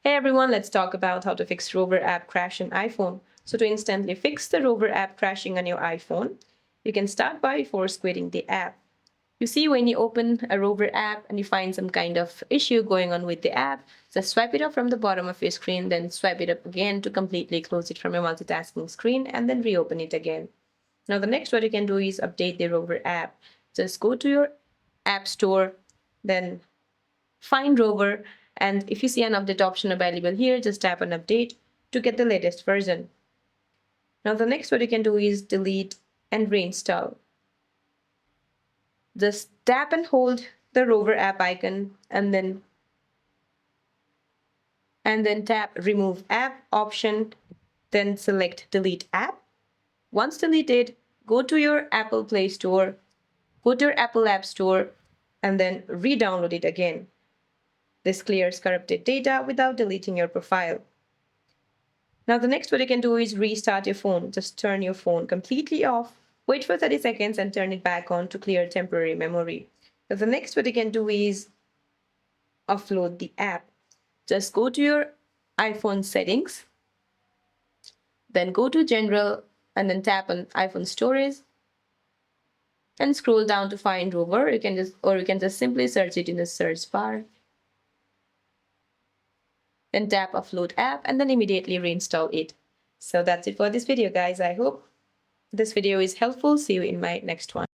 Hey everyone, let's talk about how to fix Rover app crash on iPhone. So to instantly fix the Rover app crashing on your iPhone, you can start by force quitting the app. You see, when you open a Rover app and you find some kind of issue going on with the app, just swipe it up from the bottom of your screen, then swipe it up again to completely close it from your multitasking screen and then reopen it again. Now the next what you can do is update the Rover app. Just go to your app store, then find Rover, and if you see an update option available here, just tap on update to get the latest version. Now the next what you can do is delete and reinstall. Just tap and hold the Rover app icon and then tap remove app option, then select delete app. Once deleted, go to your Apple Play Store, go to your Apple App Store, and then re-download it again. This clears corrupted data without deleting your profile. Now the next what you can do is restart your phone. Just turn your phone completely off, wait for 30 seconds and turn it back on to clear temporary memory. Now the next what you can do is offload the app. Just go to your iPhone settings, then go to general and then tap on iPhone storage and scroll down to find Rover. You can just simply search it in the search bar. Then tap offload app and then immediately reinstall it. So that's it for this video, guys. I hope this video is helpful. See you in my next one.